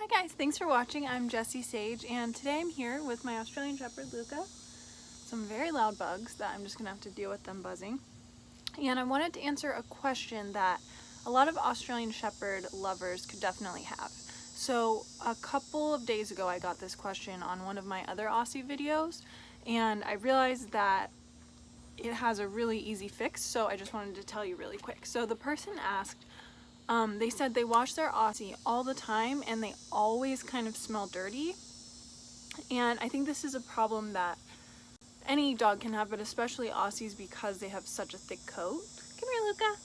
guys, thanks for watching. I'm Jessie Sage, and today I'm here with my Australian Shepherd Luca. Some very loud bugs that I'm just gonna have to deal with them buzzing. And I wanted to answer a question that a lot of Australian Shepherd lovers could definitely have. So a couple of days ago I got this question on one of my other Aussie videos, and I realized that it has a really easy fix, so I just wanted to tell you really quick. So the person asked, they said they wash their Aussie all the time and they always kind of smell dirty. And I think this is a problem that any dog can have, but especially Aussies because they have such a thick coat. Come here, Luca.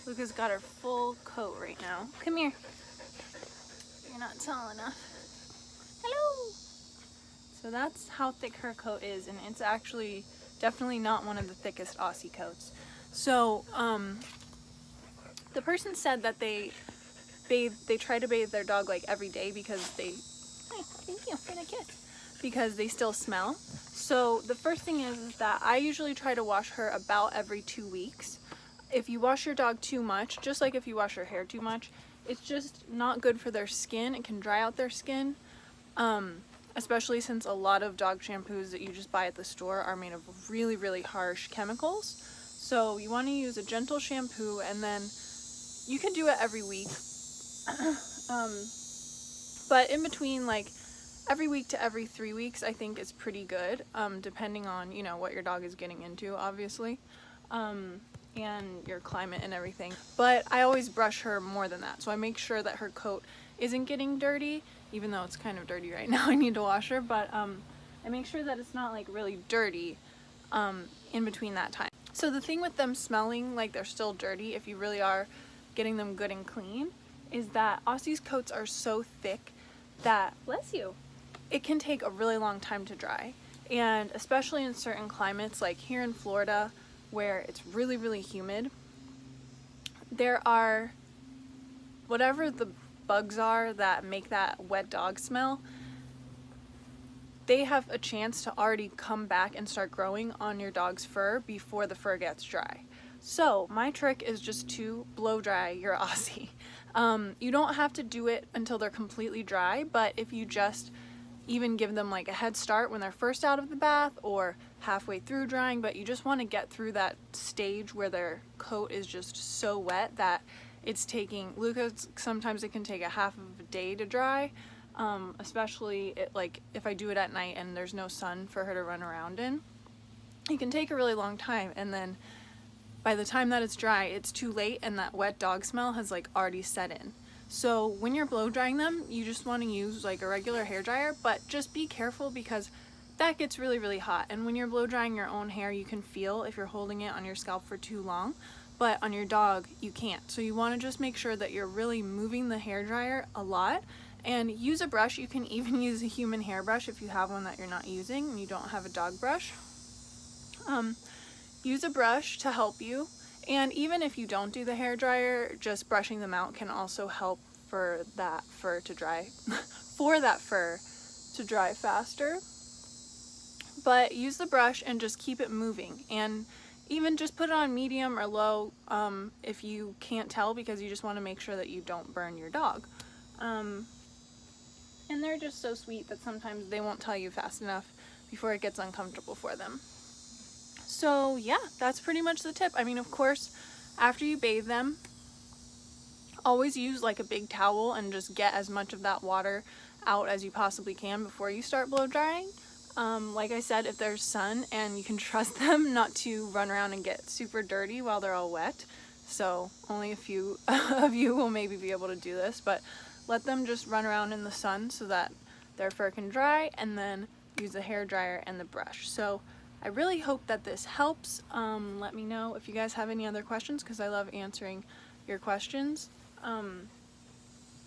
Luca's got her full coat right now. Come here. You're not tall enough. Hello. So that's how thick her coat is, and it's actually definitely not one of the thickest Aussie coats. So, the person said that they try to bathe their dog like every day because because they still smell. So the first thing is that I usually try to wash her about every 2 weeks. If you wash your dog too much, just like if you wash your hair too much, it's just not good for their skin. It can dry out their skin, especially since a lot of dog shampoos that you just buy at the store are made of really, really harsh chemicals. So you want to use a gentle shampoo, and then you can do it every week. But in between, like every week to every 3 weeks, I think is pretty good, depending on, you know, what your dog is getting into, obviously, and your climate and everything. But I always brush her more than that, so I make sure that her coat isn't getting dirty, even though it's kind of dirty right now. I need to wash her, but I make sure that it's not like really dirty in between that time. So the thing with them smelling like they're still dirty, if you really are getting them good and clean, is that Aussies' coats are so thick that, bless you, it can take a really long time to dry. And especially in certain climates, like here in Florida, where it's really, really humid, there are whatever the bugs are that make that wet dog smell, they have a chance to already come back and start growing on your dog's fur before the fur gets dry. So my trick is just to blow dry your Aussie. You don't have to do it until they're completely dry, but if you just even give them like a head start when they're first out of the bath or halfway through drying, but you just want to get through that stage where their coat is just so wet that it's taking Luca's, sometimes it can take a half of a day to dry, especially like if I do it at night and there's no sun for her to run around in. It can take a really long time, and then by the time that it's dry, it's too late and that wet dog smell has like already set in. So when you're blow drying them, you just want to use like a regular hair dryer, but just be careful because that gets really, really hot. And when you're blow drying your own hair, you can feel if you're holding it on your scalp for too long, but on your dog, you can't. So you want to just make sure that you're really moving the hair dryer a lot, and use a brush. You can even use a human hairbrush if you have one that you're not using and you don't have a dog brush. Use a brush to help you, and even if you don't do the hair dryer, just brushing them out can also help for that fur to dry faster. But use the brush and just keep it moving, and even just put it on medium or low if you can't tell, because you just want to make sure that you don't burn your dog. And they're just so sweet that sometimes they won't tell you fast enough before it gets uncomfortable for them. So yeah, that's pretty much the tip. I mean, of course, after you bathe them, always use like a big towel and just get as much of that water out as you possibly can before you start blow drying. Like I said, if there's sun, and you can trust them not to run around and get super dirty while they're all wet. So only a few of you will maybe be able to do this, but let them just run around in the sun so that their fur can dry, and then use the hair dryer and the brush. So I really hope that this helps. Let me know if you guys have any other questions, because I love answering your questions.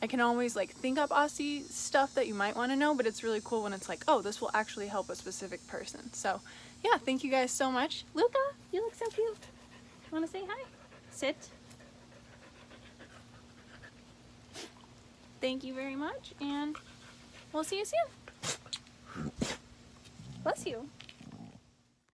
I can always like think up Aussie stuff that you might want to know, but it's really cool when it's like, oh, this will actually help a specific person. So yeah, thank you guys so much. Luca, you look so cute. Want to say hi? Sit. Thank you very much, and we'll see you soon. Bless you.